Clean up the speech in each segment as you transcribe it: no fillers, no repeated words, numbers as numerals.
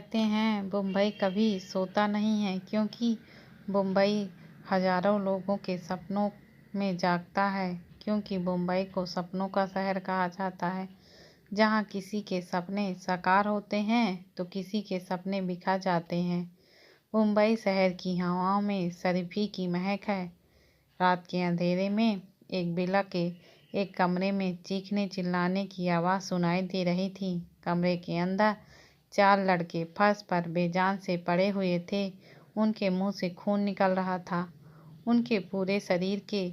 कहते हैं मुंबई कभी सोता नहीं है, क्योंकि मुंबई हजारों लोगों के सपनों में जागता है। क्योंकि मुंबई को सपनों का शहर कहा जाता है, जहां किसी के सपने साकार होते हैं तो किसी के सपने बिखर जाते हैं। मुंबई शहर की हवाओं में शरीफी की महक है। रात के अंधेरे में एक बिला के एक कमरे में चीखने चिल्लाने की आवाज़ सुनाई दे रही थी। कमरे के अंदर 4 लड़के फर्श पर बेजान से पड़े हुए थे। उनके मुंह से खून निकल रहा था। उनके पूरे शरीर के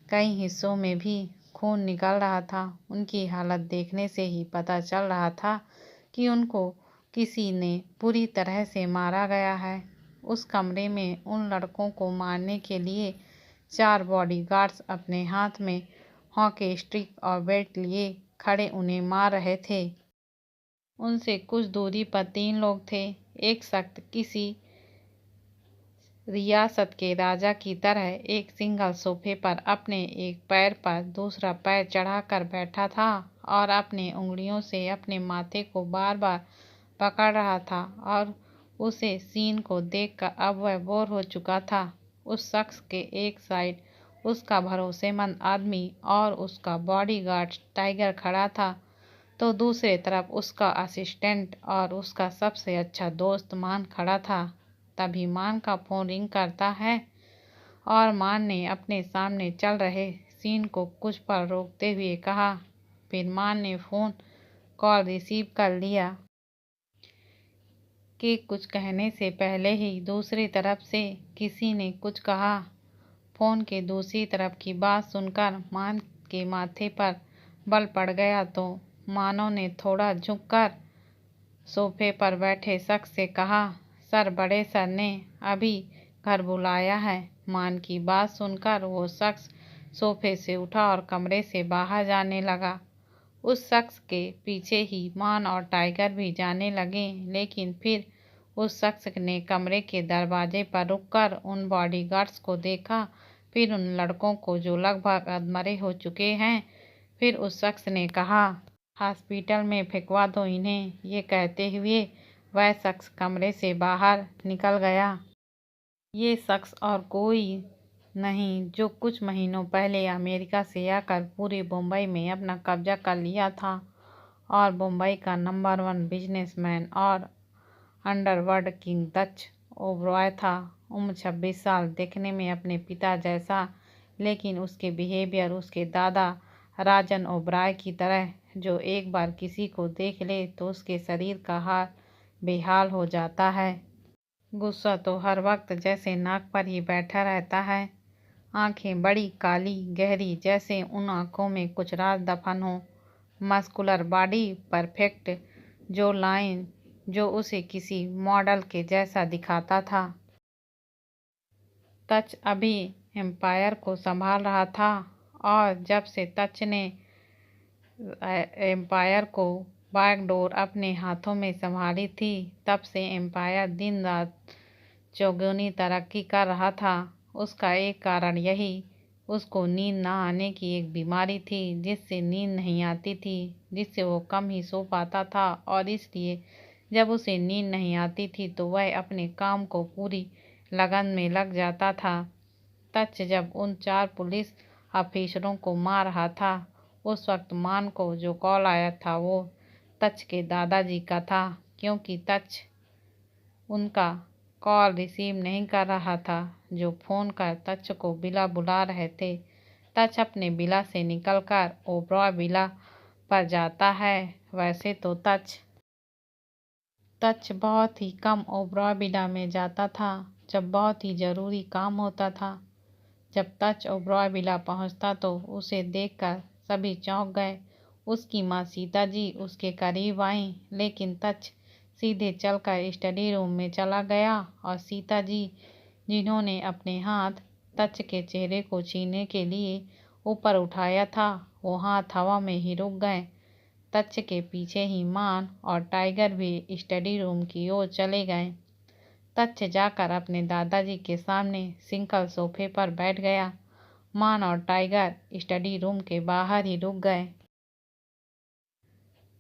कई हिस्सों में भी खून निकल रहा था। उनकी हालत देखने से ही पता चल रहा था कि उनको किसी ने बुरी तरह से मारा गया है। उस कमरे में उन लड़कों को मारने के लिए 4 बॉडीगार्ड्स अपने हाथ में हॉकी स्टिक और बेल्ट लिए खड़े उन्हें मार रहे थे। उनसे कुछ दूरी पर 3 लोग थे। एक शख्स किसी रियासत के राजा की तरह एक सिंगल सोफे पर अपने एक पैर पर दूसरा पैर चढ़ाकर बैठा था और अपनी उंगलियों से अपने माथे को बार बार पकड़ रहा था, और उसे सीन को देखकर अब वह बोर हो चुका था। उस शख्स के एक साइड उसका भरोसेमंद आदमी और उसका बॉडीगार्ड टाइगर खड़ा था, तो दूसरे तरफ उसका असिस्टेंट और उसका सबसे अच्छा दोस्त मान खड़ा था। तभी मान का फोन रिंग करता है और मान ने अपने सामने चल रहे सीन को कुछ पल रोकते हुए कहा। फिर मान ने फ़ोन कॉल रिसीव कर लिया कि कुछ कहने से पहले ही दूसरी तरफ से किसी ने कुछ कहा। फ़ोन के दूसरी तरफ की बात सुनकर मान के माथे पर बल पड़ गया, तो मानो ने थोड़ा झुककर सोफे पर बैठे शख्स से कहा, सर, बड़े सर ने अभी घर बुलाया है। मान की बात सुनकर वो शख्स सोफे से उठा और कमरे से बाहर जाने लगा। उस शख्स के पीछे ही मान और टाइगर भी जाने लगे, लेकिन फिर उस शख्स ने कमरे के दरवाजे पर रुककर उन बॉडीगार्ड्स को देखा, फिर उन लड़कों को जो लगभग अधमरे हो चुके हैं। फिर उस शख्स ने कहा, हॉस्पिटल में फेंकवा दो इन्हें। ये कहते हुए वह शख्स कमरे से बाहर निकल गया। ये शख्स और कोई नहीं, जो कुछ महीनों पहले अमेरिका से आकर पूरे मुंबई में अपना कब्जा कर लिया था और मुंबई का नंबर 1 बिजनेसमैन और अंडरवर्ल्ड किंग दत्त ओबरॉय था। उम्र 26 साल, देखने में अपने पिता जैसा, लेकिन उसके बिहेवियर उसके दादा राजन ओबरॉय की तरह, जो एक बार किसी को देख ले तो उसके शरीर का हाल बेहाल हो जाता है। गुस्सा तो हर वक्त जैसे नाक पर ही बैठा रहता है। आंखें बड़ी काली गहरी, जैसे उन आंखों में कुछ राज दफन हो। मस्कुलर बॉडी, परफेक्ट जो लाइन, जो उसे किसी मॉडल के जैसा दिखाता था। तच अभी एम्पायर को संभाल रहा था, और जब से तच ने एम्पायर को बैकडोर अपने हाथों में संभाली थी, तब से एम्पायर दिन रात चौगुनी तरक्की कर रहा था। उसका एक कारण यही उसको नींद ना आने की एक बीमारी थी, जिससे नींद नहीं आती थी, जिससे वो कम ही सो पाता था, और इसलिए जब उसे नींद नहीं आती थी तो वह अपने काम को पूरी लगन में लग जाता था। तच जब उन 4 पुलिस ऑफिसरों को मार रहा था, उस वक्त मान को जो कॉल आया था वो तच के दादाजी का था, क्योंकि तच उनका कॉल रिसीव नहीं कर रहा था। जो फ़ोन कर तच को बिला बुला रहे थे। तच अपने बिला से निकलकर ओबरॉय बिला पर जाता है। वैसे तो तच बहुत ही कम ओबरॉय बिला में जाता था, जब बहुत ही ज़रूरी काम होता था। जब तच ओबरॉय बिला पहुंचता तो उसे देखकर सभी चौंक गए। उसकी माँ सीता जी उसके करीब आईं, लेकिन तच सीधे चलकर स्टडी रूम में चला गया, और सीता जी, जिन्होंने अपने हाथ तच के चेहरे को छूने के लिए ऊपर उठाया था, वो हाथ हवा में ही रुक गए। तच के पीछे ही मान और टाइगर भी स्टडी रूम की ओर चले गए। तच जाकर अपने दादाजी के सामने सिंगल सोफे पर बैठ गया। मान और टाइगर स्टडी रूम के बाहर ही रुक गए।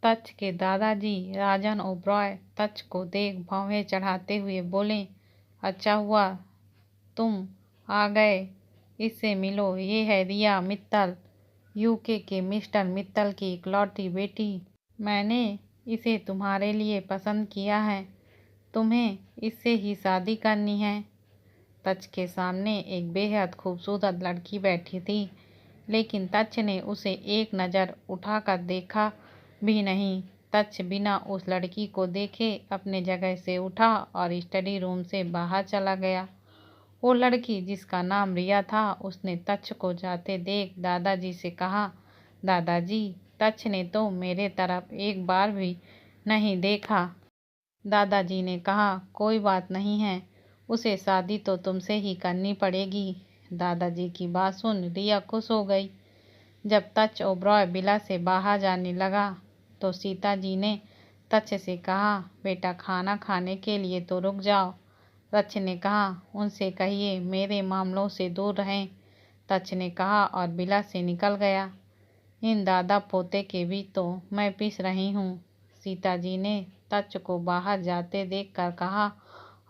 तच के दादाजी राजन ओबरॉय तच को देख भौहें चढ़ाते हुए बोले, अच्छा हुआ तुम आ गए, इससे मिलो, ये है रिया मित्तल, यूके के मिस्टर मित्तल की इकलौती बेटी। मैंने इसे तुम्हारे लिए पसंद किया है, तुम्हें इससे ही शादी करनी है। तच के सामने एक बेहद खूबसूरत लड़की बैठी थी, लेकिन तच ने उसे एक नज़र उठाकर देखा भी नहीं। तच बिना उस लड़की को देखे अपने जगह से उठा और स्टडी रूम से बाहर चला गया। वो लड़की जिसका नाम रिया था, उसने तच को जाते देख दादाजी से कहा, दादाजी, तच ने तो मेरे तरफ एक बार भी नहीं देखा। दादाजी ने कहा, कोई बात नहीं है, उसे शादी तो तुमसे ही करनी पड़ेगी। दादाजी की बात सुन रिया खुश हो गई। जब तच ओबरॉय विला से बाहर जाने लगा तो सीता जी ने तच से कहा, बेटा खाना खाने के लिए तो रुक जाओ। तच ने कहा, उनसे कहिए मेरे मामलों से दूर रहें। तच ने कहा और विला से निकल गया। इन दादा पोते के बीच तो मैं पिस रही हूँ, सीता जी ने तच को बाहर जाते देखकर कहा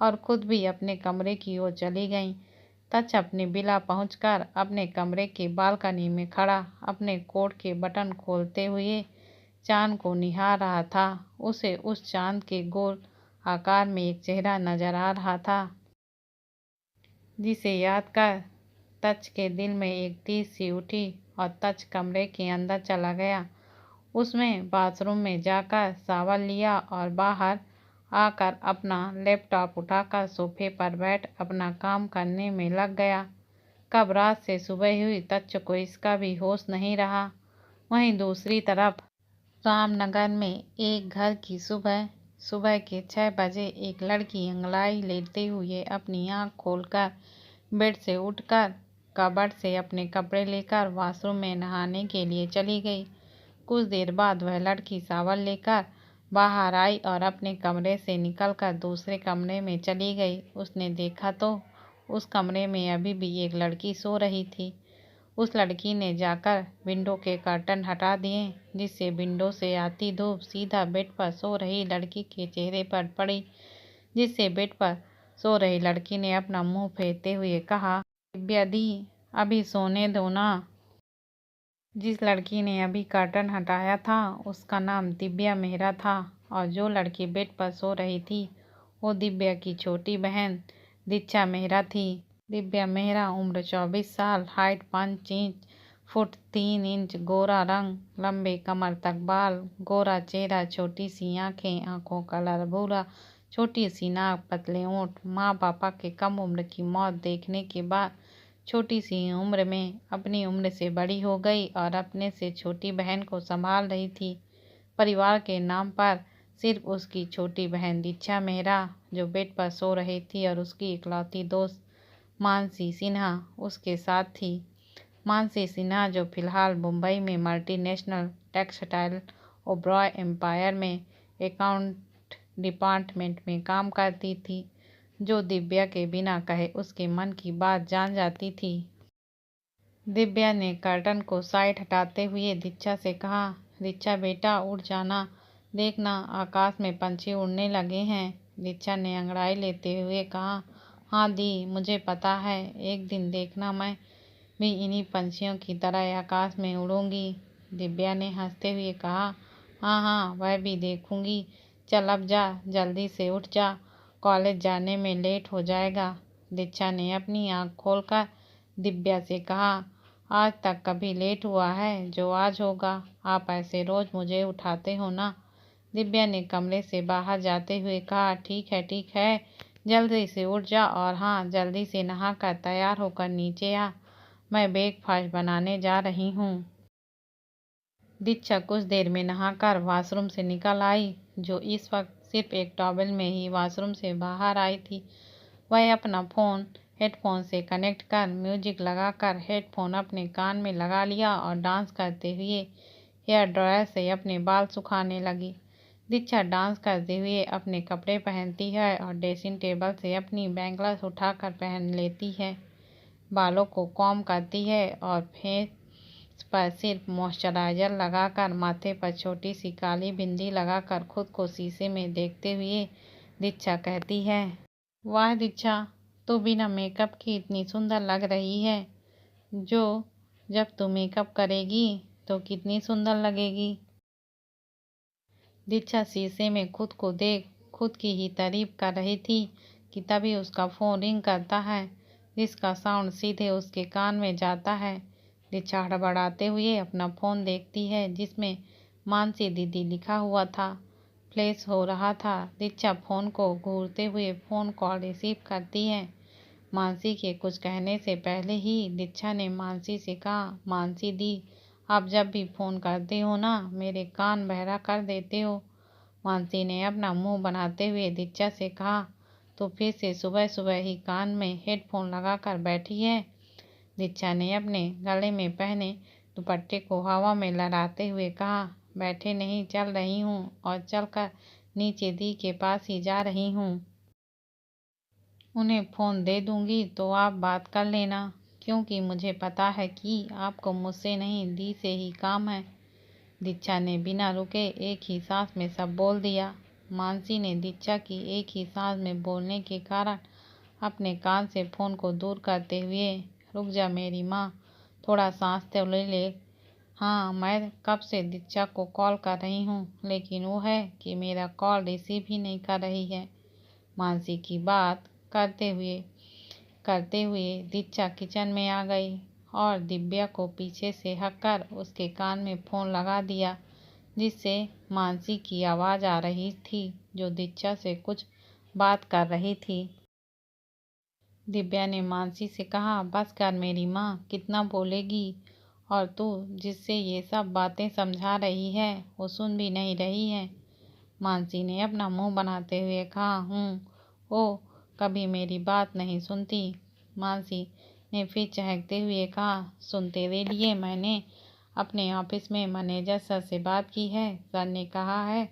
और खुद भी अपने कमरे की ओर चली गईं। तच अपनी विला पहुंचकर अपने कमरे के बालकनी में खड़ा अपने कोट के बटन खोलते हुए चांद को निहार रहा था। उसे उस चांद के गोल आकार में एक चेहरा नजर आ रहा था, जिसे याद कर तच के दिल में एक तीर सी उठी और तच कमरे के अंदर चला गया। उसमें बाथरूम में जाकर शावर लिया और बाहर आकर अपना लैपटॉप उठाकर सोफे पर बैठ अपना काम करने में लग गया। कब रात से सुबह हुई तच को इसका भी होश नहीं रहा। वहीं दूसरी तरफ रामनगर में एक घर की सुबह सुबह के 6 बजे एक लड़की अंगड़ाई लेते हुए अपनी आँख खोलकर बेड से उठकर कबर्ड से अपने कपड़े लेकर वॉशरूम में नहाने के लिए चली गई। कुछ देर बाद वह लड़की शावर लेकर बाहर आई और अपने कमरे से निकलकर दूसरे कमरे में चली गई। उसने देखा तो उस कमरे में अभी भी एक लड़की सो रही थी। उस लड़की ने जाकर विंडो के कर्टन हटा दिए, जिससे विंडो से आती धूप सीधा बेड पर सो रही लड़की के चेहरे पर पड़ी, जिससे बेड पर सो रही लड़की ने अपना मुंह फेरते हुए कहा, दिव्या दी, अभी सोने दो ना। जिस लड़की ने अभी कर्टन हटाया था उसका नाम दिव्या मेहरा था और जो लड़की बेड पर सो रही थी वो दिव्या की छोटी बहन दीक्षा मेहरा थी। दिव्या मेहरा उम्र 24 साल, हाइट 5 फुट 3 इंच, गोरा रंग, लंबे कमर तक बाल, गोरा चेहरा, छोटी सी आंखें, आंखों का कलर भूरा, छोटी सी नाक, पतले होंठ। माँ पापा के कम उम्र की मौत देखने के बाद छोटी सी उम्र में अपनी उम्र से बड़ी हो गई और अपने से छोटी बहन को संभाल रही थी। परिवार के नाम पर सिर्फ उसकी छोटी बहन दीक्षा मेहरा जो बेड पर सो रही थी और उसकी इकलौती दोस्त मानसी सिन्हा उसके साथ थी। मानसी सिन्हा जो फिलहाल मुंबई में मल्टीनेशनल टेक्सटाइल ओबरॉय एम्पायर में अकाउंट डिपार्टमेंट में काम करती थी, जो दिव्या के बिना कहे उसके मन की बात जान जाती थी। दिव्या ने कर्टन को साइड हटाते हुए दीक्षा से कहा, दीक्षा बेटा उठ जाना, देखना आकाश में पंछी उड़ने लगे हैं। दीक्षा ने अंगड़ाई लेते हुए कहा, हाँ दी, मुझे पता है, एक दिन देखना मैं भी इन्हीं पंछियों की तरह आकाश में उड़ूंगी। दिव्या ने हंसते हुए कहा, हाँ हाँ वह भी देखूंगी, चल अब जा, जल्दी से उठ जा, कॉलेज जाने में लेट हो जाएगा। दीक्षा ने अपनी आँख खोलकर दिव्या से कहा, आज तक कभी लेट हुआ है जो आज होगा, आप ऐसे रोज मुझे उठाते हो ना। दिव्या ने कमरे से बाहर जाते हुए कहा, ठीक है, जल्दी से उठ जा और हाँ जल्दी से नहाकर तैयार होकर नीचे आ, मैं ब्रेकफास्ट बनाने जा रही हूँ। दीक्षा कुछ देर में नहाकर वॉशरूम से निकल आई, जो इस वक्त सिर्फ एक टॉवल में ही वॉशरूम से बाहर आई थी। वह अपना फ़ोन हेडफोन से कनेक्ट कर म्यूजिक लगाकर हेडफोन अपने कान में लगा लिया और डांस करते हुए हेयर ड्रायर से अपने बाल सुखाने लगी। दीक्षा डांस करते हुए अपने कपड़े पहनती है और ड्रेसिंग टेबल से अपनी बैंगल्स उठाकर पहन लेती है, बालों को कॉम्ब करती है और फेस पर सिर्फ मॉइस्चराइजर लगाकर, माथे पर छोटी सी काली बिंदी लगाकर खुद को शीशे में देखते हुए दीक्षा कहती है, वाह दीक्षा, तू बिना मेकअप की इतनी सुंदर लग रही है, जो जब तू मेकअप करेगी तो कितनी सुंदर लगेगी। दीक्षा शीशे में खुद को देख खुद की ही तारीफ कर रही थी कि तभी उसका फोन रिंग करता है, जिसका साउंड सीधे उसके कान में जाता है। दीक्षा हड़बड़ाते हुए अपना फोन देखती है, जिसमें मानसी दीदी लिखा हुआ था। फ्लैश हो रहा था। दीक्षा फोन को घूरते हुए फोन कॉल रिसीव करती है। मानसी के कुछ कहने से पहले ही दीक्षा ने मानसी से कहा, मानसी दी, आप जब भी फोन करते हो ना, मेरे कान बहरा कर देते हो। मानसी ने अपना मुंह बनाते हुए दीक्षा से कहा, तो फिर से सुबह सुबह ही कान में हेडफोन लगाकर बैठी है। दीक्षा ने अपने गले में पहने दुपट्टे को हवा में लहराते हुए कहा, बैठे नहीं, चल रही हूँ और चलकर नीचे दी के पास ही जा रही हूँ। उन्हें फ़ोन दे दूंगी तो आप बात कर लेना, क्योंकि मुझे पता है कि आपको मुझसे नहीं दी से ही काम है। दीक्षा ने बिना रुके एक ही सांस में सब बोल दिया। मानसी ने दीक्षा की एक ही सांस में बोलने के कारण अपने कान से फ़ोन को दूर करते हुए, रुक जा मेरी माँ, थोड़ा सांस तो ले ले। हाँ, मैं कब से दीक्षा को कॉल कर रही हूँ, लेकिन वो है कि मेरा कॉल रिसीव ही नहीं कर रही है। मानसी की बात करते हुए दीक्षा किचन में आ गई और दिव्या को पीछे से हककर उसके कान में फ़ोन लगा दिया, जिससे मानसी की आवाज़ आ रही थी, जो दीक्षा से कुछ बात कर रही थी। दिव्या ने मानसी से कहा, बस कर मेरी माँ, कितना बोलेगी, और तू जिससे ये सब बातें समझा रही है वो सुन भी नहीं रही है। मानसी ने अपना मुंह बनाते हुए कहा, ओ कभी मेरी बात नहीं सुनती। मानसी ने फिर चहकते हुए कहा, सुन, तेरे लिए मैंने अपने ऑफिस में मैनेजर सर से बात की है। सर ने कहा है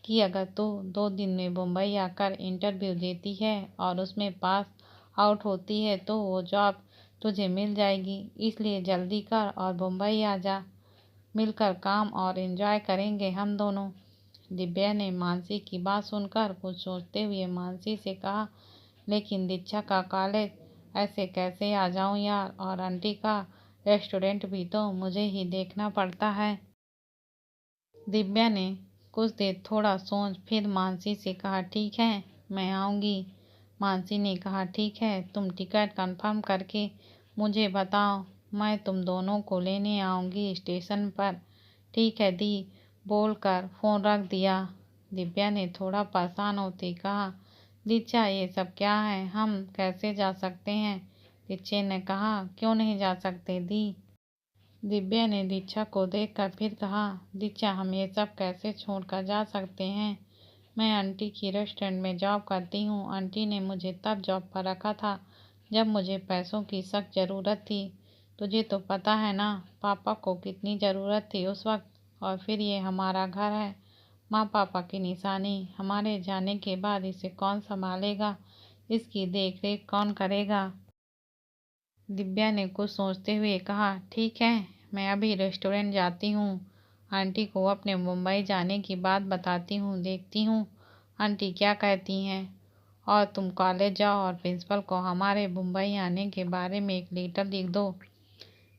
कि अगर तू 2 दिन में मुंबई आकर इंटरव्यू देती है और उसमें पास आउट होती है तो वो जॉब तुझे मिल जाएगी। इसलिए जल्दी कर और मुंबई आ जा, मिलकर काम और एंजॉय करेंगे हम दोनों। दिव्या ने मानसी की बात सुनकर कुछ सोचते हुए मानसी से कहा, लेकिन दीक्षा का कॉलेज, ऐसे कैसे आ जाऊं यार, और आंटी का रेस्टोरेंट भी तो मुझे ही देखना पड़ता है। दिव्या ने कुछ देर थोड़ा सोच फिर मानसी से कहा, ठीक है, मैं आऊँगी। मानसी ने कहा, ठीक है, तुम टिकट कंफर्म करके मुझे बताओ, मैं तुम दोनों को लेने आऊँगी स्टेशन पर। ठीक है दी, बोलकर फ़ोन रख दिया। दिव्या ने थोड़ा परेशान होते कहा, दीक्षा ये सब क्या है, हम कैसे जा सकते हैं। दीक्षा ने कहा, क्यों नहीं जा सकते दी। दिव्या ने दीक्षा को देखकर फिर कहा, दीक्षा हम ये सब कैसे छोड़कर जा सकते हैं। मैं आंटी की रेस्टोरेंट में जॉब करती हूँ। आंटी ने मुझे तब जॉब पर रखा था जब मुझे पैसों की सख्त ज़रूरत थी। तुझे तो पता है ना पापा को कितनी ज़रूरत थी उस वक्त। और फिर ये हमारा घर है, माँ पापा की निशानी। हमारे जाने के बाद इसे कौन संभालेगा, इसकी देख रेख कौन करेगा। दिव्या ने कुछ सोचते हुए कहा, ठीक है, मैं अभी रेस्टोरेंट जाती हूँ, आंटी को अपने मुंबई जाने की बात बताती हूँ, देखती हूँ आंटी क्या कहती हैं। और तुम कॉलेज जाओ और प्रिंसिपल को हमारे मुंबई आने के बारे में एक लेटर लिख दो।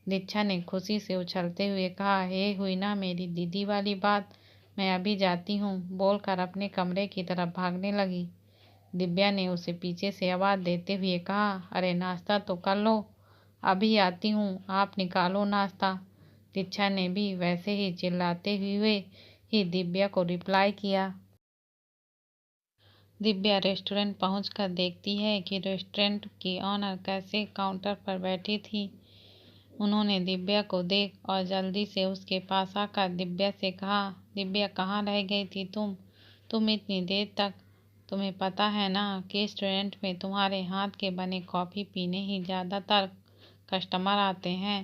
दीक्षा ने खुशी से उछलते हुए कहा, ये हुई ना मेरी दीदी वाली बात, मैं अभी जाती हूँ, बोलकर अपने कमरे की तरफ भागने लगी। दिव्या ने उसे पीछे से आवाज़ देते हुए कहा, अरे नाश्ता तो कर लो, अभी आती हूँ, आप निकालो नाश्ता। दीक्षा ने भी वैसे ही चिल्लाते हुए ही दिव्या को रिप्लाई किया। दिव्या रेस्टोरेंट पहुंचकर देखती है कि रेस्टोरेंट की ऑनर कैसे काउंटर पर बैठी थी। उन्होंने दिव्या को देख और जल्दी से उसके पास आकर दिव्या से कहा, दिव्या कहाँ रह गई थी तुम इतनी देर तक। तुम्हें पता है ना कि रेस्टोरेंट में तुम्हारे हाथ के बने कॉफ़ी पीने ही ज़्यादातर कस्टमर आते हैं।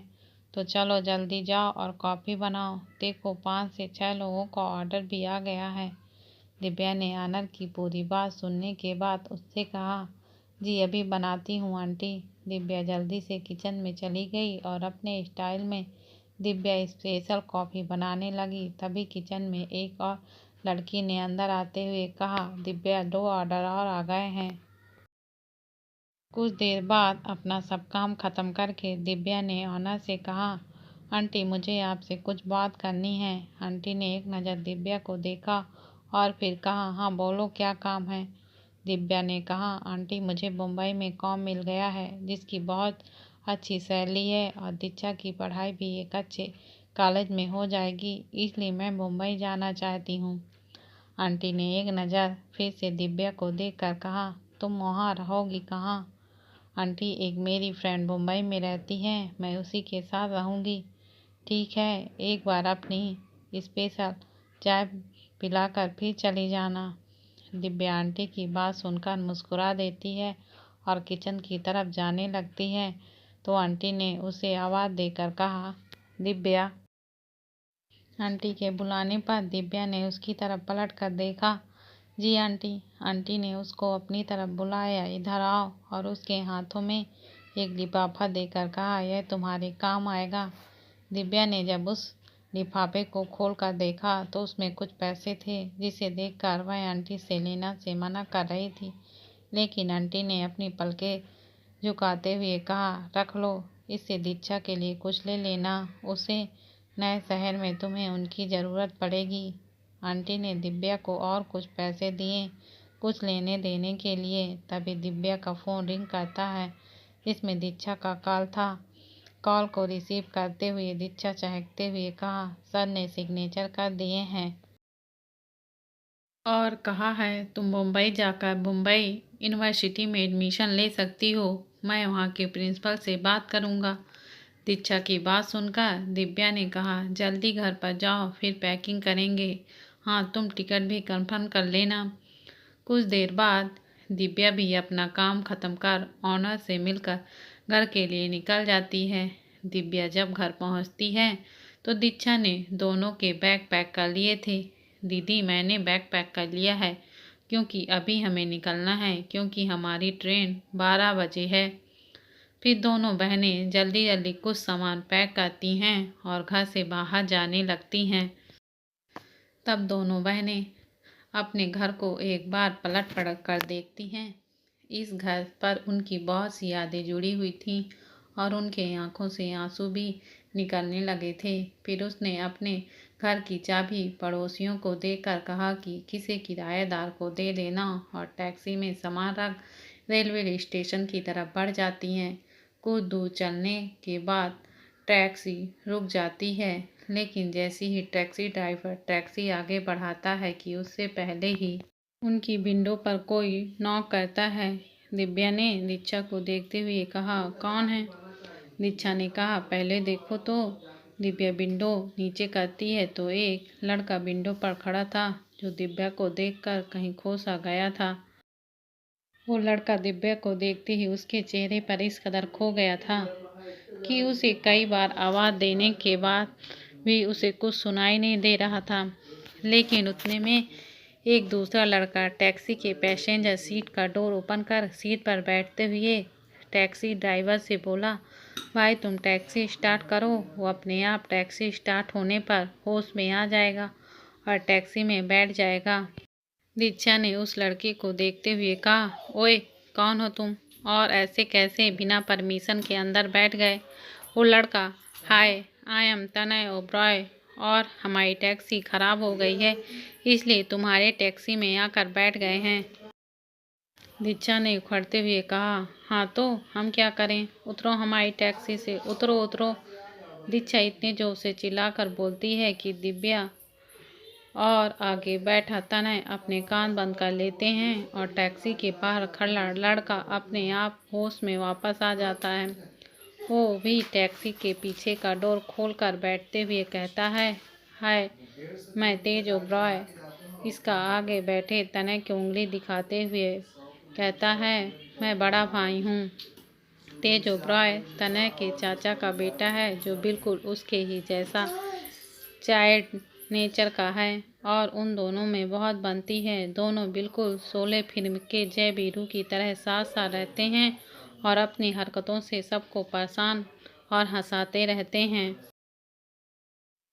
तो चलो जल्दी जाओ और कॉफ़ी बनाओ, देखो 5 से 6 लोगों का ऑर्डर भी आ गया है। दिव्या ने ऑनर की पूरी बात सुनने के बाद उससे कहा, जी अभी बनाती हूँ आंटी। दिव्या जल्दी से किचन में चली गई और अपने स्टाइल में दिव्या स्पेशल कॉफ़ी बनाने लगी। तभी किचन में एक और लड़की ने अंदर आते हुए कहा, दिव्या 2 ऑर्डर और आ गए हैं। कुछ देर बाद अपना सब काम खत्म करके दिव्या ने ऑनर से कहा, आंटी मुझे आपसे कुछ बात करनी है। आंटी ने एक नज़र दिव्या को देखा और फिर कहा, हाँ बोलो क्या काम है। दिव्या ने कहा, आंटी मुझे मुंबई में काम मिल गया है जिसकी बहुत अच्छी सैलरी है और दीक्षा की पढ़ाई भी एक अच्छे कॉलेज में हो जाएगी, इसलिए मैं मुंबई जाना चाहती हूँ। आंटी ने एक नज़र फिर से दिव्या को देखकर कहा, तुम वहाँ रहोगी कहाँ। आंटी एक मेरी फ्रेंड मुंबई में रहती है, मैं उसी के साथ रहूँगी। ठीक है, एक बार अपनी स्पेशल चाय पिलाकर फिर चली जाना। दिव्या आंटी की बात सुनकर मुस्कुरा देती है और किचन की तरफ जाने लगती है तो आंटी ने उसे आवाज़ देकर कहा, दिव्या। आंटी के बुलाने पर दिव्या ने उसकी तरफ पलट कर देखा। जी आंटी। आंटी ने उसको अपनी तरफ बुलाया, इधर आओ, और उसके हाथों में एक लिफाफा देकर कहा, यह तुम्हारे काम आएगा। दिव्या ने जब उस लिफाफे को खोलकर देखा तो उसमें कुछ पैसे थे, जिसे देखकर वह आंटी से लेना से मना कर रही थी, लेकिन आंटी ने अपनी पलकें झुकाते हुए कहा, रख लो, इससे दीक्षा के लिए कुछ ले लेना, उसे नए शहर में तुम्हें उनकी ज़रूरत पड़ेगी। आंटी ने दिव्या को और कुछ पैसे दिए कुछ लेने देने के लिए। तभी दिव्या का फ़ोन रिंग करता है, इसमें दीक्षा का कॉल था। कॉल को रिसीव करते हुए दीक्षा चहकते हुए कहा, सर ने सिग्नेचर कर दिए हैं और कहा है तुम मुंबई जाकर मुंबई यूनिवर्सिटी में एडमिशन ले सकती हो। मैं वहाँ के प्रिंसिपल से बात करूँगा। दीक्षा की बात सुनकर दिव्या ने कहा, जल्दी घर पर जाओ, फिर पैकिंग करेंगे। हाँ, तुम टिकट भी कंफर्म कर लेना। कुछ देर बाद दिव्या भी अपना काम खत्म कर ऑनर से मिलकर घर के लिए निकल जाती है। दिव्या जब घर पहुंचती है तो दीक्षा ने दोनों के बैग पैक कर लिए थे। दीदी, मैंने बैग पैक कर लिया है क्योंकि अभी हमें निकलना है, क्योंकि हमारी ट्रेन 12 बजे है। फिर दोनों बहनें जल्दी जल्दी कुछ सामान पैक करती हैं और घर से बाहर जाने लगती हैं। तब दोनों बहनें अपने घर को एक बार पलट पलट कर देखती हैं। इस घर पर उनकी बहुत सी यादें जुड़ी हुई थीं और उनके आंखों से आंसू भी निकलने लगे थे। फिर उसने अपने घर की चाबी पड़ोसियों को देकर कहा कि किसी किराएदार को दे देना, और टैक्सी में सामान रख रेलवे स्टेशन की तरफ बढ़ जाती हैं। कुछ दूर चलने के बाद टैक्सी रुक जाती है, लेकिन जैसे ही टैक्सी ड्राइवर टैक्सी आगे बढ़ाता है कि उससे पहले ही उनकी विंडो पर कोई नॉक करता है। दिव्या ने दीक्षा को देखते हुए कहा, कौन है? दीक्षा ने कहा, पहले देखो तो। दिव्या विंडो नीचे करती है तो एक लड़का विंडो पर खड़ा था, जो दिव्या को देखकर कहीं खो सा गया था। वो लड़का दिव्या को देखते ही उसके चेहरे पर इस कदर खो गया था कि उसे कई बार आवाज़ देने के बाद भी उसे कुछ सुनाई नहीं दे रहा था। लेकिन उतने में एक दूसरा लड़का टैक्सी के पैसेंजर सीट का डोर ओपन कर सीट पर बैठते हुए टैक्सी ड्राइवर से बोला, भाई तुम टैक्सी स्टार्ट करो। वो अपने आप टैक्सी स्टार्ट होने पर होश में आ जाएगा और टैक्सी में बैठ जाएगा। दीक्षा ने उस लड़के को देखते हुए कहा, ओए कौन हो तुम, और ऐसे कैसे बिना परमिशन के अंदर बैठ गए? वो लड़का, हाय, आई एम तनय ओबरॉय और हमारी टैक्सी खराब हो गई है, इसलिए तुम्हारे टैक्सी में आकर बैठ गए हैं। दीक्षा ने उखड़ते हुए कहा, हाँ तो हम क्या करें? उतरो हमारी टैक्सी से, उतरो उतरो। दीक्षा इतने जोर से चिल्लाकर बोलती है कि दिव्या और आगे बैठा तनय अपने कान बंद कर लेते हैं और टैक्सी के बाहर खड़ा लड़का अपने आप होश में वापस आ जाता है। वो भी टैक्सी के पीछे का डोर खोलकर बैठते हुए कहता है, हाय, मैं तेज ओबरॉय। इसका आगे बैठे तनय की उंगली दिखाते हुए कहता है, मैं बड़ा भाई हूँ। तेज ओबरॉय तनय के चाचा का बेटा है, जो बिल्कुल उसके ही जैसा चाइल्ड नेचर का है और उन दोनों में बहुत बनती है। दोनों बिल्कुल शोले फिल्म के जय वीरू की तरह साथ साथ रहते हैं और अपनी हरकतों से सबको परेशान और हंसाते रहते हैं।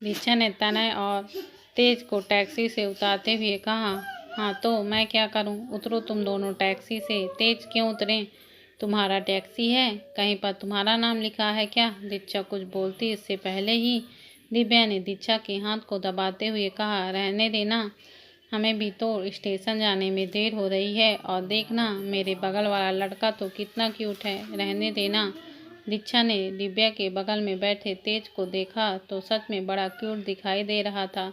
दीक्षा ने तनय और तेज को टैक्सी से उतारते हुए कहा। हाँ तो मैं क्या करूं? उतरो तुम दोनों टैक्सी से। तेज क्यों उतरे? तुम्हारा टैक्सी है, कहीं पर तुम्हारा नाम लिखा है क्या? दीक्षा कुछ बोलती इससे पहले ही दिव्या ने दीक्षा के हाथ को दबाते हुए कहा, रहने देना, हमें भी तो स्टेशन जाने में देर हो रही है। और देखना, मेरे बगल वाला लड़का तो कितना क्यूट है, रहने देना। दीक्षा ने दिव्या के बगल में बैठे तेज को देखा तो सच में बड़ा क्यूट दिखाई दे रहा था।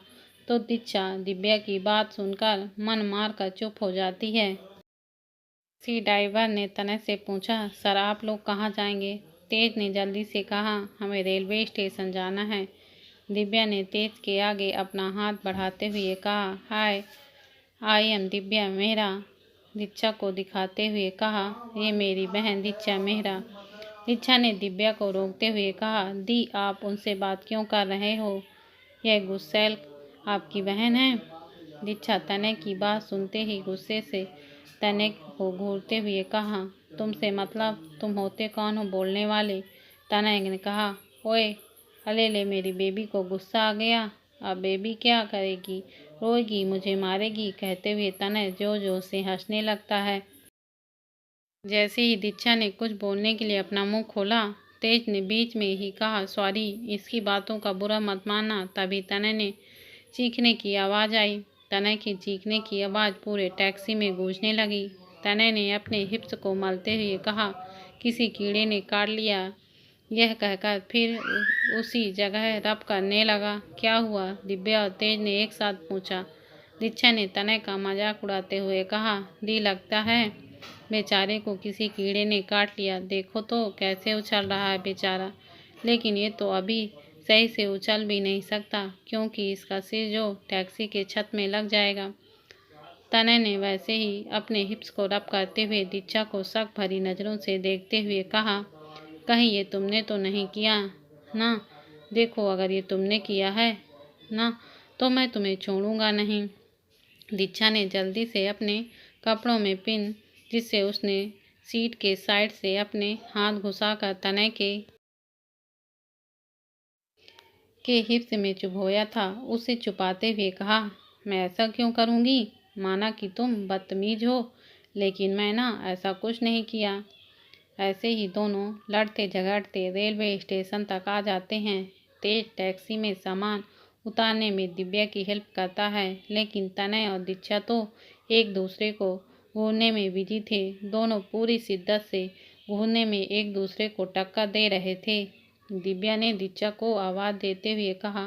तो दीक्षा दिव्या की बात सुनकर मन मार कर चुप हो जाती है। टैक्सी ड्राइवर ने तनय से पूछा, सर आप लोग कहाँ जाएंगे? तेज ने जल्दी से कहा, हमें रेलवे स्टेशन जाना है। दिव्या ने तेज के आगे अपना हाथ बढ़ाते हुए कहा, हाय, आई एम दिव्या मेहरा। दीक्षा को दिखाते हुए कहा, ये मेरी बहन दीक्षा मेहरा। दीक्षा ने दिव्या को रोकते हुए कहा, दी आप उनसे बात क्यों कर रहे हो? यह गुस्सैल आपकी बहन है? दीक्षा तनय की बात सुनते ही गुस्से से तनय को घूरते हुए कहा, तुमसे मतलब? तुम होते कौन हो बोलने वाले? तनय ने कहा, ओए अले मेरी बेबी को गुस्सा आ गया। अब बेबी क्या करेगी? रोएगी, मुझे मारेगी। कहते हुए तनय जोर जोर से हंसने लगता है। जैसे ही दीक्षा ने कुछ बोलने के लिए अपना मुंह खोला, तेज ने बीच में ही कहा, सॉरी, इसकी बातों का बुरा मत मानना। तभी तनय ने चीखने की आवाज़ आई। तनय की चीखने की आवाज़ पूरे टैक्सी में गूंजने लगी। तनय ने अपने हिप्स को मलते हुए कहा, किसी कीड़े ने काट लिया। यह कहकर फिर उसी जगह रब करने लगा। क्या हुआ? दिव्या और तेज ने एक साथ पूछा। दीक्षा ने तनय का मजाक उड़ाते हुए कहा, दी लगता है बेचारे को किसी कीड़े ने काट लिया। देखो तो कैसे उछल रहा है बेचारा। लेकिन ये तो अभी सही से उछल भी नहीं सकता, क्योंकि इसका सिर जो टैक्सी के छत में लग जाएगा। तनय ने वैसे ही अपने हिप्स को रब करते हुए दीक्षा को शक भरी नज़रों से देखते हुए कहा, कहीं ये तुमने तो नहीं किया ना? देखो, अगर ये तुमने किया है ना तो मैं तुम्हें छोड़ूंगा नहीं। दीक्षा ने जल्दी से अपने कपड़ों में पिन, जिससे उसने सीट के साइड से अपने हाथ घुसाकर तनय के हिप्स में चुभोया था, उसे छुपाते हुए कहा, मैं ऐसा क्यों करूँगी? माना कि तुम बदतमीज हो, लेकिन मैं ना ऐसा कुछ नहीं किया। ऐसे ही दोनों लड़ते झगड़ते रेलवे स्टेशन तक आ जाते हैं। तेज टैक्सी में सामान उतारने में दिव्या की हेल्प करता है, लेकिन तनय और दीक्षा तो एक दूसरे को घूरने में बिजी थे। दोनों पूरी शिद्दत से घूरने में एक दूसरे को टक्कर दे रहे थे। दिव्या ने दीक्षा को आवाज़ देते हुए कहा,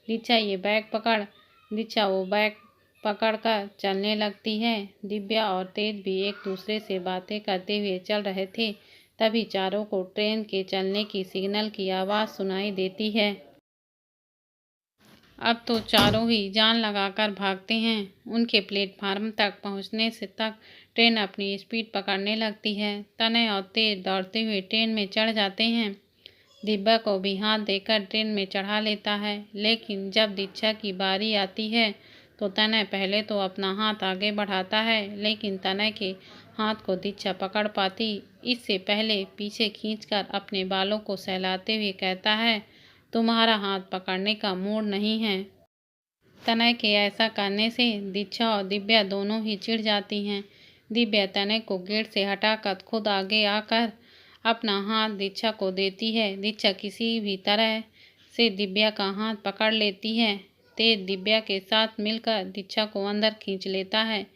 दीक्षा ये बैग पकड़। दीक्षा वो बैग पकड़कर चलने लगती है। दिव्या और तेज भी एक दूसरे से बातें करते हुए चल रहे थे। तभी चारों को ट्रेन के चलने की सिग्नल की आवाज़ सुनाई देती है। अब तो चारों ही जान लगाकर भागते हैं। उनके प्लेटफार्म तक पहुंचने से तक ट्रेन अपनी स्पीड पकड़ने लगती है। तनय और तेज दौड़ते हुए ट्रेन में चढ़ जाते हैं। दिव्या को भी हाथ देकर ट्रेन में चढ़ा लेता है, लेकिन जब दीक्षा की बारी आती है तो तनय पहले तो अपना हाथ आगे बढ़ाता है, लेकिन तनय के हाथ को दीक्षा पकड़ पाती इससे पहले पीछे खींचकर अपने बालों को सहलाते हुए कहता है, तुम्हारा हाथ पकड़ने का मूड नहीं है। तनय के ऐसा करने से दीक्षा और दिव्या दोनों ही चिढ़ जाती हैं। दिव्या तनय को गेट से हटाकर खुद आगे आकर अपना हाथ दीक्षा को देती है। दीक्षा किसी भी तरह से दिव्या का हाथ पकड़ लेती है। तेज दिव्या के साथ मिलकर दीक्षा को अंदर खींच लेता है,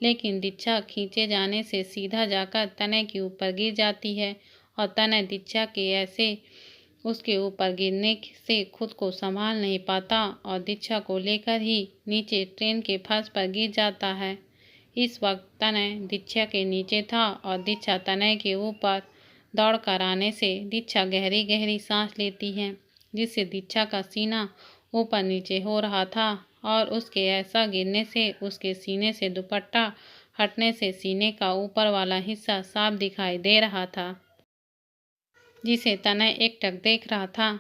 लेकिन दीक्षा खींचे जाने से सीधा जाकर तनय के ऊपर गिर जाती है और तनय दीक्षा के ऐसे उसके ऊपर गिरने से खुद को संभाल नहीं पाता और दीक्षा को लेकर ही नीचे ट्रेन के फर्श पर गिर जाता है। इस वक्त तनय दीक्षा के नीचे था और दीक्षा तनय के ऊपर दौड़ कर आने से दीक्षा गहरी गहरी सांस लेती है, जिससे दीक्षा का सीना ऊपर नीचे हो रहा था और उसके ऐसा गिरने से उसके सीने से दुपट्टा हटने से सीने का ऊपर वाला हिस्सा साफ दिखाई दे रहा था, जिसे तनय एकटक देख रहा था।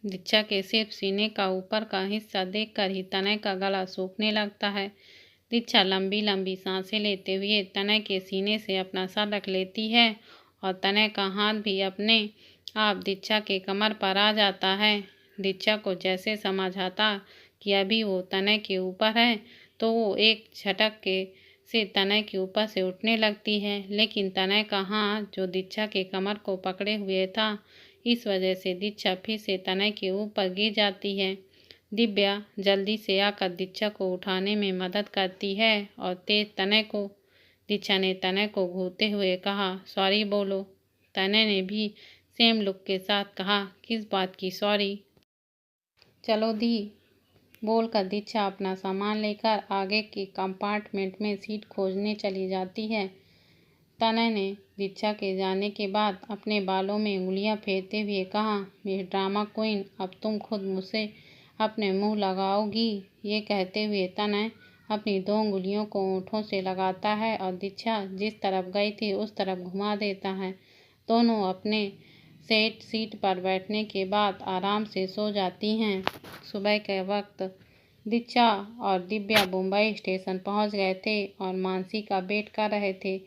दीक्षा के सिर्फ सीने का ऊपर का हिस्सा देखकर ही तनय का गला सूखने लगता है। दीक्षा लंबी लंबी सांसें लेते हुए तनय के सीने से अपना सर रख लेती है और तनय का हाथ भी अपने आप दीक्षा के कमर पर आ जाता है। दीक्षा को जैसे समझ आता कि अभी वो तनय के ऊपर है तो वो एक झटक के से तनय के ऊपर से उठने लगती है, लेकिन तनय का हाथ जो दीक्षा के कमर को पकड़े हुए था, इस वजह से दीक्षा फिर से तनय के ऊपर गिर जाती है। दिव्या जल्दी से आकर दीक्षा को उठाने में मदद करती है और तेज तनय को दीक्षा ने तनय को घूरते हुए कहा, सॉरी बोलो। तनय ने भी सेम लुक के साथ कहा, किस बात की सॉरी? चलो दी, बोलकर दीक्षा अपना सामान लेकर आगे के कंपार्टमेंट में सीट खोजने चली जाती है। तनय ने दीक्षा के जाने के बाद अपने बालों में उंगलियां फेरते हुए कहा, मिस ड्रामा क्वीन, अब तुम खुद मुझसे अपने मुंह लगाओगी। ये कहते हुए तनय अपनी 2 उंगलियों को होठों से लगाता है और दीक्षा जिस तरफ गई थी उस तरफ घुमा देता है। दोनों अपने सेट सीट पर बैठने के बाद आराम से सो जाती हैं। सुबह के वक्त दीक्षा और दिव्या मुंबई स्टेशन पहुंच गए थे और मानसी का वेट कर रहे थे।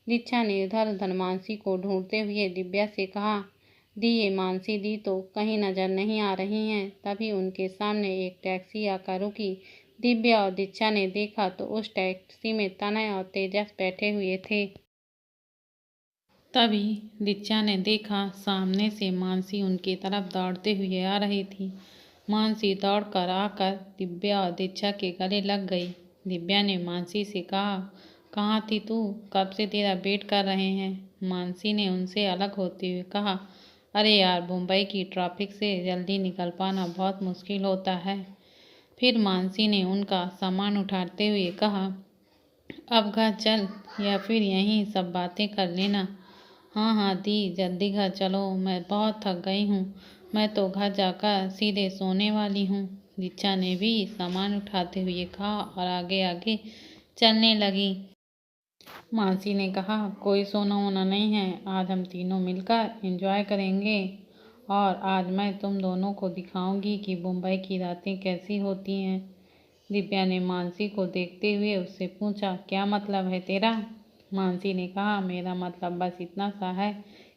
दीक्षा ने इधर उधर मानसी को ढूंढते हुए दिव्या से कहा, दी, ये मानसी दी तो कहीं नजर नहीं आ रही हैं। तभी उनके सामने एक टैक्सी आकर रुकी। दिव्या और दीक्षा ने देखा तो उस टैक्सी में तनय और तेजस बैठे हुए थे। तभी दीक्षा ने देखा सामने से मानसी उनकी तरफ दौड़ते हुए आ रही थी। मानसी दौड़कर आकर दिव्या और दीक्षा के गले लग गई। दिव्या ने मानसी से कहा, कहाँ थी तू? कब से तेरा वेट कर रहे हैं। मानसी ने उनसे अलग होते हुए कहा, अरे यार, मुंबई की ट्रैफिक से जल्दी निकल पाना बहुत मुश्किल होता है। फिर मानसी ने उनका सामान उठाते हुए कहा, अब घर चल या फिर यहीं सब बातें कर लेना। हाँ हाँ दी, जल्दी घर चलो, मैं बहुत थक गई हूँ। मैं तो घर जाकर सीधे सोने वाली हूँ। दीक्षा ने भी सामान उठाते हुए कहा और आगे आगे चलने लगी। मानसी ने कहा, कोई सोना वोना नहीं है, आज हम तीनों मिलकर एंजॉय करेंगे और आज मैं तुम दोनों को दिखाऊंगी कि मुंबई की रातें कैसी होती हैं। दिव्या ने मानसी को देखते हुए उससे पूछा, क्या मतलब है तेरा? मानसी ने कहा, मेरा मतलब बस इतना सा है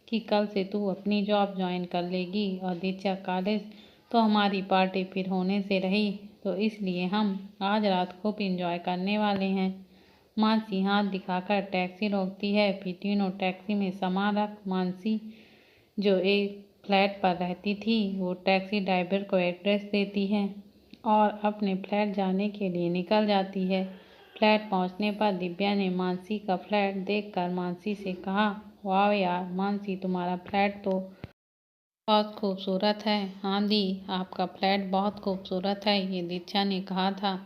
कि कल से तू अपनी जॉब ज्वाइन कर लेगी और दीक्षा कॉलेज, तो हमारी पार्टी फिर होने से रही, तो इसलिए हम आज रात खूब इंजॉय करने वाले हैं। मानसी हाथ दिखाकर टैक्सी रोकती है। फिर तीनों टैक्सी में सामान रख मानसी जो एक फ्लैट पर रहती थी वो टैक्सी ड्राइवर को एड्रेस देती है और अपने फ्लैट जाने के लिए निकल जाती है। फ्लैट पहुंचने पर दिव्या ने मानसी का फ्लैट देखकर मानसी से कहा, वाह यार मानसी, तुम्हारा फ्लैट तो बहुत खूबसूरत है। हाँ दी, आपका फ्लैट बहुत खूबसूरत है, ये दीक्षा ने कहा था।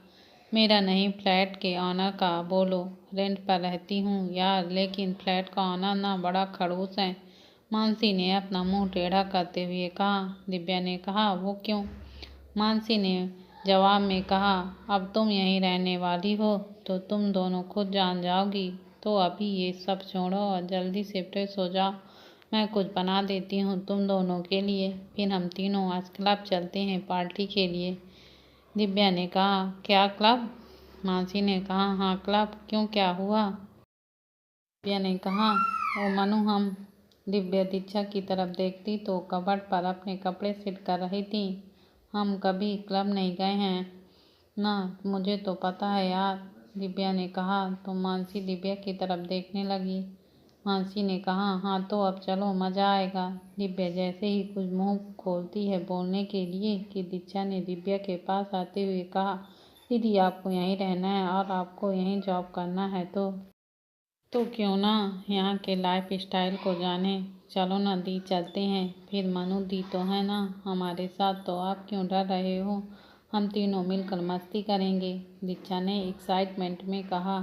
मेरा नहीं, फ्लैट के ऑनर का बोलो, रेंट पर रहती हूँ यार, लेकिन फ्लैट का ऑनर ना बड़ा खड़ूस है। मानसी ने अपना मुंह टेढ़ा करते हुए कहा। दिव्या ने कहा, वो क्यों? मानसी ने जवाब में कहा, अब तुम यहीं रहने वाली हो तो तुम दोनों खुद जान जाओगी, तो अभी ये सब छोड़ो और जल्दी से फ्रेश हो जाओ। मैं कुछ बना देती हूँ तुम दोनों के लिए, फिर हम तीनों आज क्लब चलते हैं पार्टी के लिए। दिव्या ने कहा, क्या क्लब? मानसी ने कहा, हाँ क्लब, क्यों, क्या हुआ? दिव्या ने कहा, ओ मनु, हम दिव्या दीक्षा की तरफ देखती तो कबर्ड पर अपने कपड़े सिल कर रही थी। हम कभी क्लब नहीं गए हैं ना, मुझे तो पता है यार, दिव्या ने कहा तो मानसी दिव्या की तरफ देखने लगी। मानसी ने कहा, हाँ तो अब चलो, मज़ा आएगा। दिव्या जैसे ही कुछ मुंह खोलती है बोलने के लिए कि दीक्षा ने दिव्या के पास आते हुए कहा, दीदी आपको यहीं रहना है और आपको यहीं जॉब करना है तो क्यों ना यहाँ के लाइफ स्टाइल को जाने। चलो ना दी, चलते हैं। फिर मनु दी तो है ना हमारे साथ, तो आप क्यों डर रहे हो, हम तीनों मिलकर मस्ती करेंगे। दीक्षा ने एक्साइटमेंट में कहा,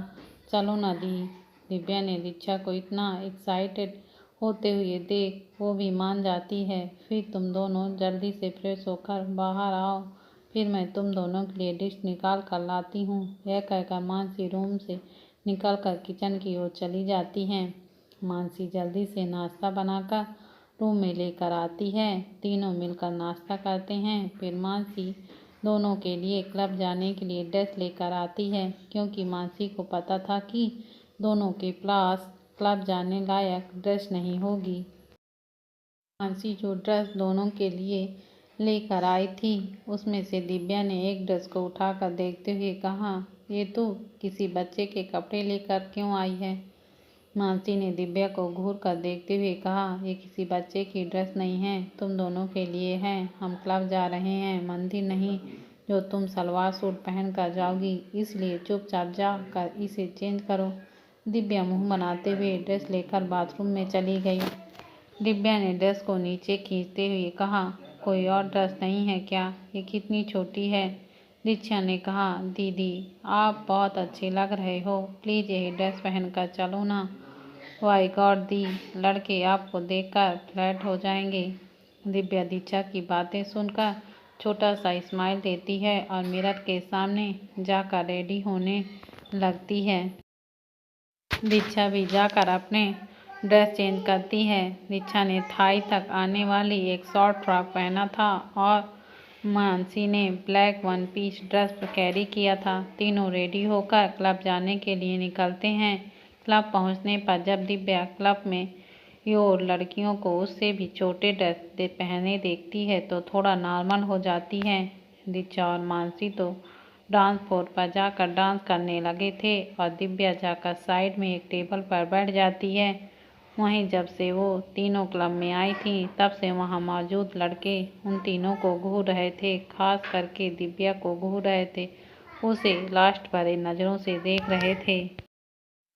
चलो ना दी। दिव्या ने दीक्षा को इतना एक्साइटेड होते हुए देख वो भी मान जाती है। फिर तुम दोनों जल्दी से फ्रेश होकर बाहर आओ, फिर मैं तुम दोनों के लिए डिश निकाल कर लाती हूँ। यह कहकर मानसी रूम से निकलकर किचन की ओर चली जाती हैं। मानसी जल्दी से नाश्ता बनाकर रूम में लेकर आती है। तीनों मिलकर नाश्ता करते हैं। फिर मानसी दोनों के लिए क्लब जाने के लिए ड्रेस लेकर आती है, क्योंकि मानसी को पता था कि दोनों के पास क्लब जाने लायक ड्रेस नहीं होगी। मानसी जो ड्रेस दोनों के लिए लेकर आई थी उसमें से दिव्या ने एक ड्रेस को उठाकर देखते हुए कहा, ये तू किसी बच्चे के कपड़े लेकर क्यों आई है? मानसी ने दिव्या को घूर कर देखते हुए कहा, ये किसी बच्चे की ड्रेस नहीं है, तुम दोनों के लिए है। हम क्लब जा रहे हैं, मंदिर नहीं जो तुम सलवार सूट पहन कर जाओगी, इसलिए चुपचाप जा कर इसे चेंज करो। दिव्या मुंह बनाते हुए ड्रेस लेकर बाथरूम में चली गई। दिव्या ने ड्रेस को नीचे खींचते हुए कहा, कोई और ड्रेस नहीं है क्या? ये कितनी छोटी है। दीक्षा ने कहा, दीदी आप बहुत अच्छे लग रहे हो, प्लीज़ यही ड्रेस पहनकर चलो ना। वाई गॉड दी, लड़के आपको देखकर फ्लैट हो जाएंगे। दिव्या दीक्षा की बातें सुनकर छोटा सा स्माइल देती है और मिरर के सामने जाकर रेडी होने लगती है। दीक्षा भी जाकर अपने ड्रेस चेंज करती है। दीक्षा ने थाई तक आने वाली एक शॉर्ट फ्रॉक पहना था और मानसी ने black one piece dress carry किया था। तीनों रेडी होकर क्लब जाने के लिए निकलते हैं। क्लब पहुंचने पर जब दिव्या क्लब में और लड़कियों को उससे भी छोटे ड्रेस पहने देखती है तो थोड़ा नॉर्मल हो जाती है। दीक्षा और मानसी तो डांस फ्लोर पर जाकर डांस करने लगे थे और दिव्या जाकर साइड में एक टेबल पर बैठ जाती है। वहीं जब से वो तीनों क्लब में आई थी तब से वहां मौजूद लड़के उन तीनों को घूर रहे थे, खास करके दिव्या को घूर रहे थे, उसे लास्ट भरे नज़रों से देख रहे थे।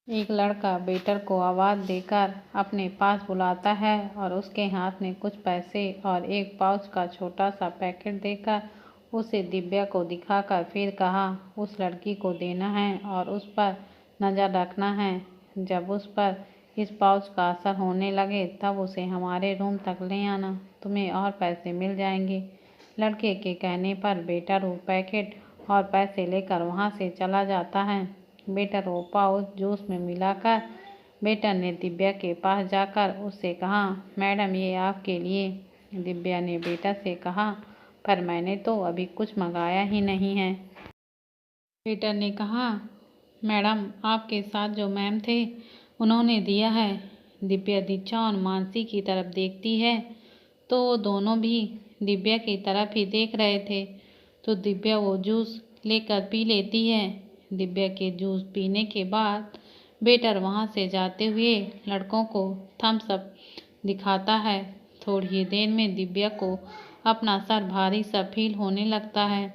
एक लड़का वेटर को आवाज़ देकर अपने पास बुलाता है और उसके हाथ में कुछ पैसे और एक पाउच का छोटा सा पैकेट देकर उसे दिव्या को दिखाकर फिर कहा, उस लड़की को देना है और उस पर नज़र रखना है। जब उस पर इस पाउच का असर होने लगे तब उसे हमारे रूम तक ले आना, तुम्हें और पैसे मिल जाएंगे। लड़के के कहने पर वेटर वो पैकेट और पैसे लेकर वहाँ से चला जाता है। वेटर वो पाउच जूस में मिलाकर वेटर ने दिव्या के पास जाकर उससे कहा, मैडम ये आपके लिए। दिव्या ने वेटर से कहा, पर मैंने तो अभी कुछ मंगाया ही नहीं है। वेटर ने कहा, मैडम आपके साथ जो मैम थे उन्होंने दिया है। दिव्या दीक्षा और मानसी की तरफ देखती है तो वो दोनों भी दिव्या की तरफ ही देख रहे थे तो दिव्या वो जूस लेकर पी लेती है। दिव्या के जूस पीने के बाद वेटर वहाँ से जाते हुए लड़कों को थम्स अप दिखाता है। थोड़ी ही देर में दिव्या को अपना सर भारी सा फील होने लगता है।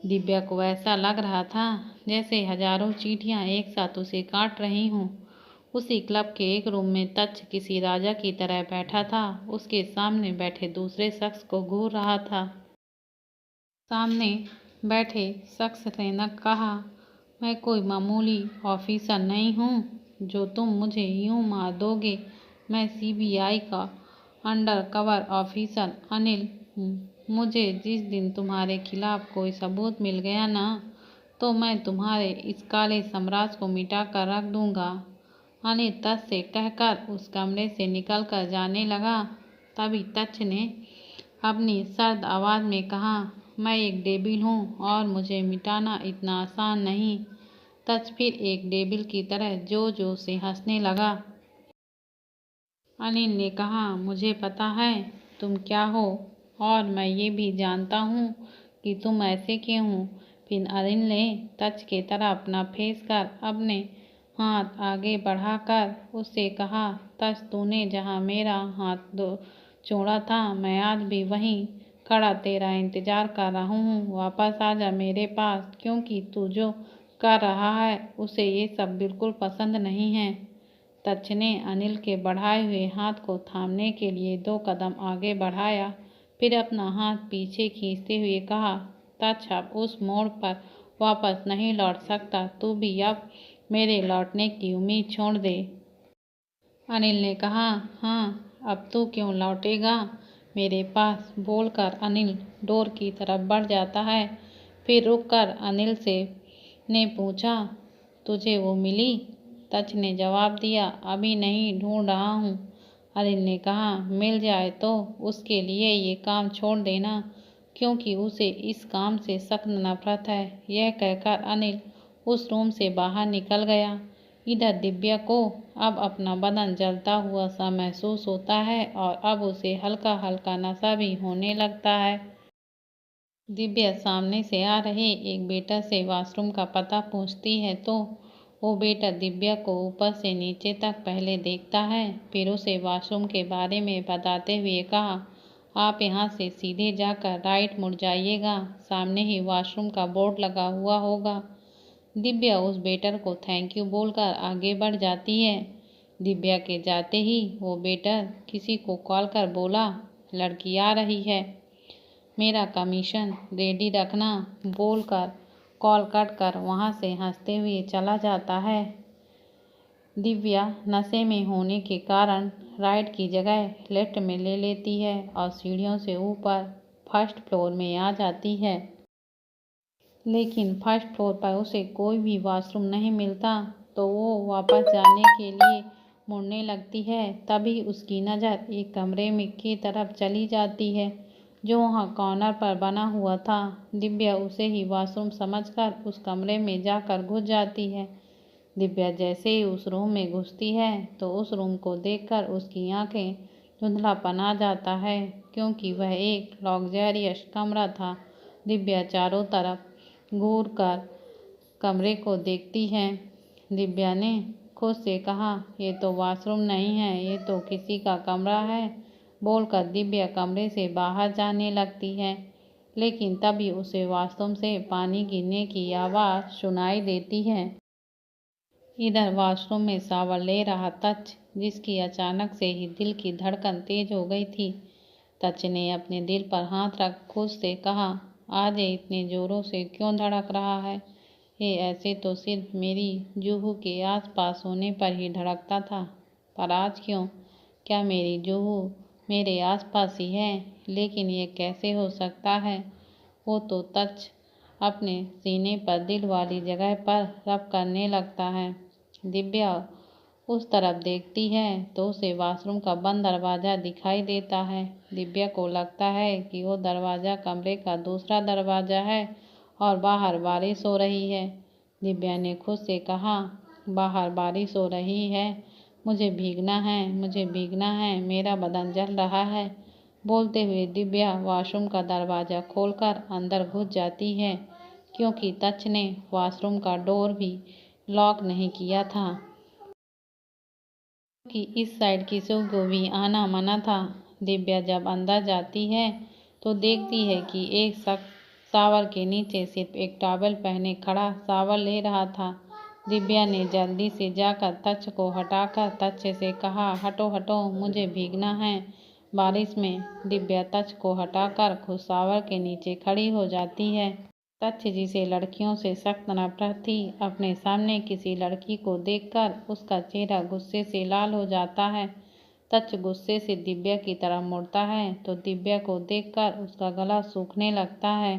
दिव्या को ऐसा लग रहा था जैसे हजारों चींटियां एक साथ उसे काट रही हों। उसी क्लब के एक रूम में तक्ष किसी राजा की तरह बैठा था, उसके सामने बैठे दूसरे शख्स को घूर रहा था। सामने बैठे शख्स ने न कहा, मैं कोई मामूली ऑफिसर नहीं हूँ जो तुम मुझे यूं मार दोगे। मैं सीबीआई का अंडर कवर ऑफिसर अनिल हूँ। मुझे जिस दिन तुम्हारे खिलाफ कोई सबूत मिल गया ना तो मैं तुम्हारे इस काले साम्राज्य को मिटा कर रख दूंगा। अनिल तक्ष से कहकर उस कमरे से निकल कर जाने लगा। तभी तक्ष ने अपनी सर्द आवाज़ में कहा, मैं एक डेविल हूँ और मुझे मिटाना इतना आसान नहीं। तक्ष फिर एक डेविल की तरह जोर से हंसने लगा। अनिल ने कहा, मुझे पता है तुम क्या हो और मैं ये भी जानता हूँ कि तुम ऐसे क्यों हो। फिर अनिल ने तक्ष की तरफ अपना फेस कर अपने हाथ आगे बढ़ाकर उससे कहा, तक्ष तूने जहाँ मेरा हाथ छोड़ा था मैं आज भी वहीं खड़ा तेरा इंतजार कर रहा हूँ। वापस आ जा मेरे पास, क्योंकि तू जो कर रहा है उसे ये सब बिल्कुल पसंद नहीं है। तक्ष ने अनिल के बढ़ाए हुए हाथ को थामने के लिए 2 कदम आगे बढ़ाया, फिर अपना हाथ पीछे खींचते हुए कहा, तक्ष अब उस मोड़ पर वापस नहीं लौट सकता, तू भी अब मेरे लौटने की उम्मीद छोड़ दे। अनिल ने कहा, हाँ अब तू क्यों लौटेगा मेरे पास, बोलकर अनिल डोर की तरफ बढ़ जाता है। फिर रुककर अनिल से ने पूछा, तुझे वो मिली? तक्ष ने जवाब दिया, अभी नहीं, ढूंढ रहा हूँ। अनिल ने कहा, मिल जाए तो उसके लिए ये काम छोड़ देना, क्योंकि उसे इस काम से सख्त नफरत है। यह कहकर अनिल उस रूम से बाहर निकल गया। इधर दिव्या को अब अपना बदन जलता हुआ सा महसूस होता है और अब उसे हल्का हल्का नशा भी होने लगता है। दिव्या सामने से आ रहे एक बेटा से वॉशरूम का पता पूछती है तो वो बेटा दिव्या को ऊपर से नीचे तक पहले देखता है, फिर उसे वॉशरूम के बारे में बताते हुए कहा, आप यहाँ से सीधे जाकर राइट मुड़ जाइएगा, सामने ही वॉशरूम का बोर्ड लगा हुआ होगा। दिव्या उस बेटर को थैंक यू बोलकर आगे बढ़ जाती है। दिव्या के जाते ही वो बेटर किसी को कॉल कर बोला, लड़की आ रही है, मेरा कमीशन रेडी रखना, बोलकर कॉल कट कर वहाँ से हंसते हुए चला जाता है। दिव्या नशे में होने के कारण राइट की जगह लेफ्ट में ले लेती है और सीढ़ियों से ऊपर फर्स्ट फ्लोर में आ जाती है। लेकिन फर्स्ट फ्लोर पर उसे कोई भी वॉशरूम नहीं मिलता तो वो वापस जाने के लिए मुड़ने लगती है। तभी उसकी नज़र एक कमरे में की तरफ चली जाती है जो वहाँ कॉर्नर पर बना हुआ था। दिव्या उसे ही वॉशरूम समझकर उस कमरे में जाकर घुस जाती है। दिव्या जैसे ही उस रूम में घुसती है तो उस रूम को देखकर उसकी आंखें धुंधलापन आ जाता है, क्योंकि वह एक लग्जरियस कमरा था। दिव्या चारों तरफ घूर कर कमरे को देखती है। दिव्या ने खुद से कहा, ये तो वॉशरूम नहीं है, ये तो किसी का कमरा है, बोलकर दिव्या कमरे से बाहर जाने लगती है। लेकिन तभी उसे वॉशरूम से पानी गिरने की आवाज़ सुनाई देती है। इधर वॉशरूम में शावर ले रहा तच, जिसकी अचानक से ही दिल की धड़कन तेज हो गई थी। तच ने अपने दिल पर हाथ रख खुद से कहा, आज ये इतने जोरों से क्यों धड़क रहा है? ये ऐसे तो सिर्फ मेरी जूहू के आसपास होने पर ही धड़कता था, पर आज क्यों? क्या मेरी जूहू मेरे आसपास ही है? लेकिन ये कैसे हो सकता है? वो तो तच अपने सीने पर दिल वाली जगह पर रब करने लगता है। दिव्या उस तरफ देखती है तो उसे वॉशरूम का बंद दरवाज़ा दिखाई देता है। दिव्या को लगता है कि वो दरवाज़ा कमरे का दूसरा दरवाज़ा है और बाहर बारिश हो रही है। दिव्या ने खुद से कहा, बाहर बारिश हो रही है, मुझे भीगना है, मुझे भीगना है, मेरा बदन जल रहा है। बोलते हुए दिव्या वॉशरूम का दरवाज़ा खोलकर अंदर घुस जाती है, क्योंकि तच ने वॉशरूम का डोर भी लॉक नहीं किया था, कि इस साइड किसी को भी आना मना था। दिव्या जब अंदर जाती है तो देखती है कि एक शख्स शावर के नीचे सिर्फ एक टॉवल पहने खड़ा शावर ले रहा था। दिव्या ने जल्दी से जाकर तच को हटाकर तच से कहा, हटो हटो, मुझे भीगना है बारिश में। दिव्या तच को हटाकर खुद शावर के नीचे खड़ी हो जाती है। तच, जिसे लड़कियों से सख्त नफरत थी, अपने सामने किसी लड़की को देखकर उसका चेहरा गुस्से से लाल हो जाता है। तच गुस्से से दिव्या की तरफ मुड़ता है तो दिव्या को देखकर उसका गला सूखने लगता है,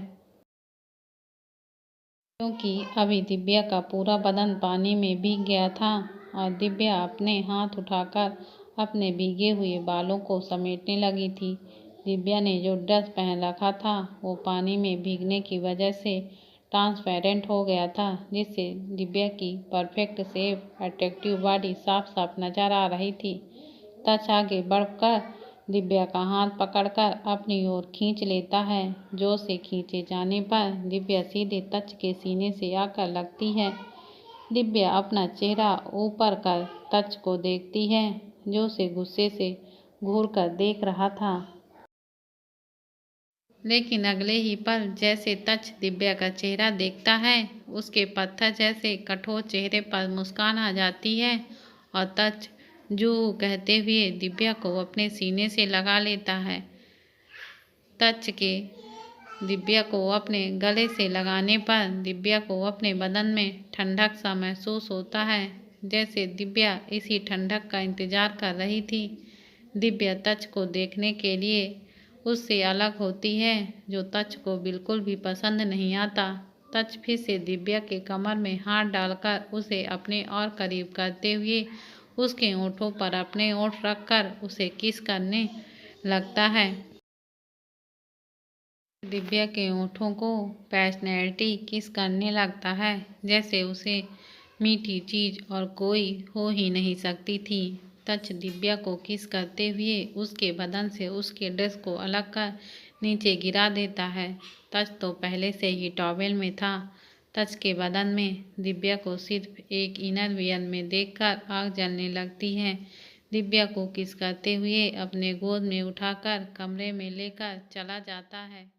क्योंकि अभी दिव्या का पूरा बदन पानी में भीग गया था और दिव्या अपने हाथ उठाकर अपने भीगे हुए बालों को समेटने लगी थी। दिव्या ने जो ड्रेस पहन रखा था वो पानी में भीगने की वजह से ट्रांसपेरेंट हो गया था, जिससे दिव्या की परफेक्ट शेप अट्रैक्टिव बॉडी साफ साफ नजर आ रही थी। तच आगे बढ़कर दिव्या का हाथ पकड़कर अपनी ओर खींच लेता है। जोर से खींचे जाने पर दिव्या सीधे तच के सीने से आकर लगती है। दिव्या अपना चेहरा ऊपर कर तच को देखती है, जो उसे गुस्से से घूर कर देख रहा था। लेकिन अगले ही पल जैसे तच दिव्या का चेहरा देखता है, उसके पत्थर जैसे कठोर चेहरे पर मुस्कान आ जाती है और तच जू कहते हुए दिव्या को अपने सीने से लगा लेता है। तच के दिव्या को अपने गले से लगाने पर दिव्या को अपने बदन में ठंडक सा महसूस होता है, जैसे दिव्या इसी ठंडक का इंतजार कर रही थी। दिव्या तच को देखने के लिए उससे अलग होती है, जो तच को बिल्कुल भी पसंद नहीं आता। तच फिर से दिव्या के कमर में हाथ डालकर उसे अपने और करीब करते हुए उसके होठों पर अपने होठ रखकर उसे किस करने लगता है। दिव्या के होठों को पैशनेटली किस करने लगता है, जैसे उसे मीठी चीज और कोई हो ही नहीं सकती थी। तच दिव्या को किस करते हुए उसके बदन से उसके ड्रेस को अलग कर नीचे गिरा देता है। तज तो पहले से ही टॉवेल में था। तज के बदन में दिव्या को सिर्फ एक इनर वियर में देखकर आग जलने लगती है। दिव्या को किस करते हुए अपने गोद में उठाकर कमरे में लेकर चला जाता है।